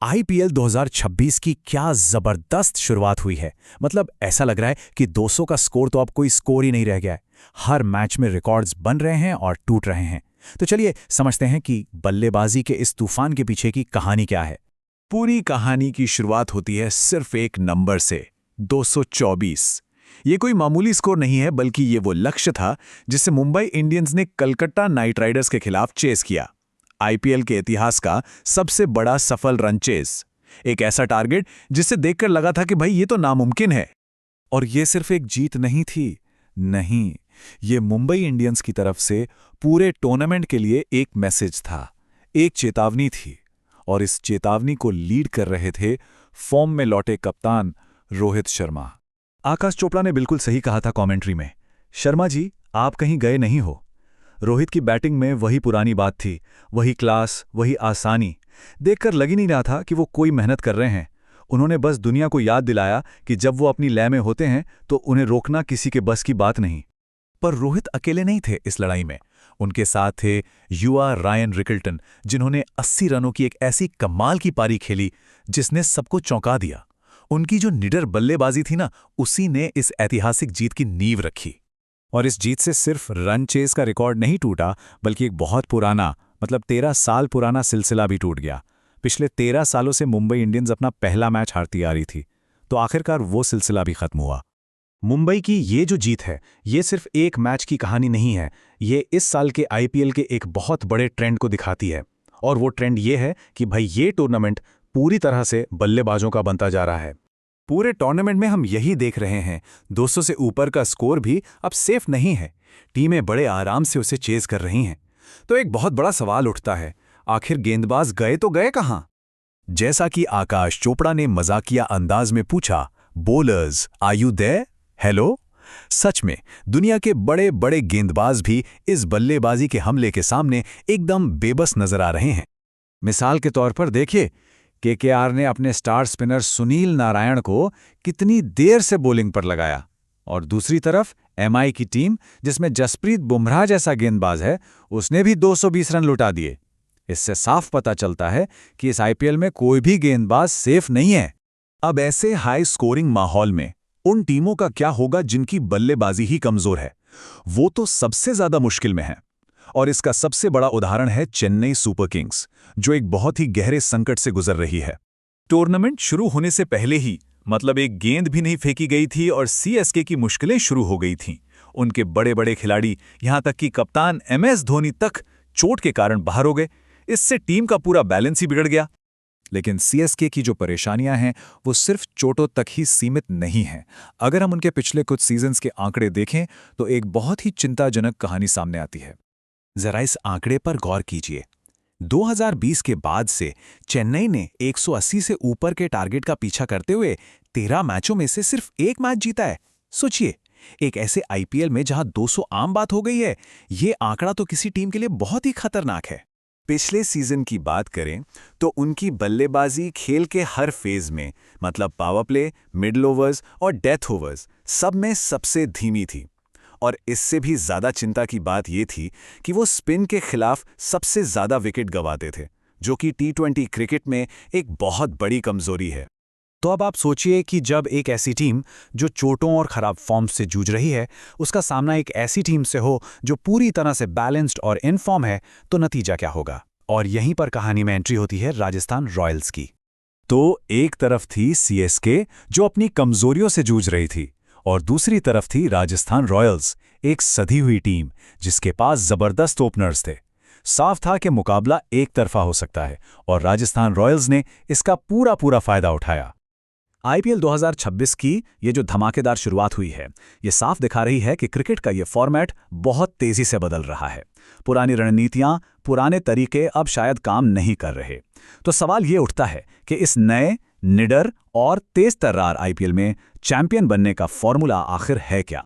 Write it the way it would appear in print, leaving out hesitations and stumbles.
IPL 2026 की क्या जबरदस्त शुरुआत हुई है। मतलब ऐसा लग रहा है कि 200 का स्कोर तो अब कोई स्कोर ही नहीं रह गया है। हर मैच में रिकॉर्ड्स बन रहे हैं और टूट रहे हैं। तो चलिए समझते हैं कि बल्लेबाजी के इस तूफान के पीछे की कहानी क्या है। पूरी कहानी की शुरुआत होती है सिर्फ एक नंबर से, 224। ये कोई मामूली स्कोर नहीं है, बल्कि ये वो लक्ष्य था जिसे मुंबई इंडियंस ने कलकत्ता नाइट राइडर्स के खिलाफ चेस किया। आईपीएल के इतिहास का सबसे बड़ा सफल रन चेस। एक ऐसा टारगेट जिसे देखकर लगा था कि भाई ये तो नामुमकिन है। और ये सिर्फ एक जीत नहीं थी, नहीं, ये मुंबई इंडियंस की तरफ से पूरे टूर्नामेंट के लिए एक मैसेज था, एक चेतावनी थी। और इस चेतावनी को लीड कर रहे थे फॉर्म में लौटे कप्तान रोहित शर्मा। आकाश चोपड़ा ने बिल्कुल सही कहा था कमेंट्री में, शर्मा जी आप कहीं गए नहीं हो। रोहित की बैटिंग में वही पुरानी बात थी, वही क्लास, वही आसानी। देखकर लग ही नहीं रहा था कि वो कोई मेहनत कर रहे हैं। उन्होंने बस दुनिया को याद दिलाया कि जब वो अपनी लय में होते हैं तो उन्हें रोकना किसी के बस की बात नहीं। पर रोहित अकेले नहीं थे इस लड़ाई में। उनके साथ थे युवा रायन रिकल्टन, जिन्होंने 80 रनों की एक ऐसी कमाल की पारी खेली जिसने सबको चौंका दिया। उनकी जो निडर बल्लेबाजी थी ना, उसी ने इस ऐतिहासिक जीत की नींव रखी। और इस जीत से सिर्फ रन चेस का रिकॉर्ड नहीं टूटा, बल्कि एक बहुत पुराना, मतलब 13 साल पुराना सिलसिला भी टूट गया। पिछले 13 सालों से मुंबई इंडियंस अपना पहला मैच हारती आ रही थी, तो आखिरकार वो सिलसिला भी खत्म हुआ। मुंबई की ये जो जीत है, ये सिर्फ एक मैच की कहानी नहीं है, ये इस साल के आईपीएल के एक बहुत बड़े ट्रेंड को दिखाती है। और वो ट्रेंड ये है कि भाई ये टूर्नामेंट पूरी तरह से बल्लेबाजों का बनता जा रहा है। पूरे टूर्नामेंट में हम यही देख रहे हैं, 200 से ऊपर का स्कोर भी अब सेफ नहीं है। टीमें बड़े आराम से उसे चेज कर रही हैं। तो एक बहुत बड़ा सवाल उठता है, आखिर गेंदबाज गए तो गए कहां? जैसा कि आकाश चोपड़ा ने मजाकिया अंदाज में पूछा, bowlers are you there? Hello. सच में दुनिया के बड़े बड़े गेंदबाज भी इस बल्लेबाजी के हमले के सामने एकदम बेबस नजर आ रहे हैं। मिसाल के तौर पर देखिए, केकेआर ने अपने स्टार स्पिनर सुनील नारायण को कितनी देर से बॉलिंग पर लगाया, और दूसरी तरफ एमआई की टीम, जिसमें जसप्रीत बुमराह जैसा गेंदबाज है, उसने भी 220 रन लुटा दिए। इससे साफ पता चलता है कि इस आईपीएल में कोई भी गेंदबाज सेफ नहीं है। अब ऐसे हाई स्कोरिंग माहौल में उन टीमों का क्या होगा जिनकी बल्लेबाजी ही कमजोर है? वो तो सबसे ज्यादा मुश्किल में है। और इसका सबसे बड़ा उदाहरण है चेन्नई सुपर किंग्स, जो एक बहुत ही गहरे संकट से गुजर रही है। टूर्नामेंट शुरू होने से पहले ही, मतलब एक गेंद भी नहीं फेंकी गई थी और सीएसके की मुश्किलें शुरू हो गई थीं। उनके बड़े बड़े खिलाड़ी, यहां तक कि कप्तान एमएस धोनी तक चोट के कारण बाहर हो गए। इससे टीम का पूरा बैलेंस ही बिगड़ गया। लेकिन सीएसके की जो परेशानियां हैं, वो सिर्फ चोटों तक ही सीमित नहीं हैं। अगर हम उनके पिछले कुछ सीजन्स के आंकड़े देखें तो एक बहुत ही चिंताजनक कहानी सामने आती है। जरा इस आंकड़े पर गौर कीजिए। 2020 के बाद से चेन्नई ने 180 से ऊपर के टारगेट का पीछा करते हुए 13 मैचों में से सिर्फ एक मैच जीता है। सोचिए, एक ऐसे आईपीएल में जहां 200 आम बात हो गई है, ये आंकड़ा तो किसी टीम के लिए बहुत ही खतरनाक है। पिछले सीजन की बात करें तो उनकी बल्लेबाजी खेल के हर फेज में, मतलब पावर प्ले, मिडल ओवर्स और डेथ ओवर्स, सब में सबसे धीमी थी। और इससे भी ज्यादा चिंता की बात यह थी कि वो स्पिन के खिलाफ सबसे ज्यादा विकेट गंवाते थे, जो कि टी20 क्रिकेट में एक बहुत बड़ी कमजोरी है। तो अब आप सोचिए कि जब एक ऐसी टीम जो चोटों और खराब फॉर्म से जूझ रही है, उसका सामना एक ऐसी टीम से हो जो पूरी तरह से बैलेंस्ड और इन फॉर्म है, तो नतीजा क्या होगा? और यहीं पर कहानी में एंट्री होती है राजस्थान रॉयल्स की। तो एक तरफ थी सीएसके, जो अपनी कमजोरियों से जूझ रही थी, और दूसरी तरफ थी राजस्थान रॉयल्स, एक सधी हुई टीम जिसके पास जबरदस्त ओपनर्स थे। साफ था कि मुकाबला एक तरफा हो सकता है, और राजस्थान रॉयल्स ने इसका पूरा फायदा उठाया। आईपीएल 2026 की ये जो धमाकेदार शुरुआत हुई है, ये साफ दिखा रही है कि क्रिकेट का ये फॉर्मेट बहुत तेजी से बदल रहा है। पुरानी रणनीतियां, पुराने तरीके अब शायद काम नहीं कर रहे। तो सवाल ये उठता है कि इस नए, निडर और तेज तर्रार आईपीएल में चैंपियन बनने का फॉर्मूला आखिर है क्या?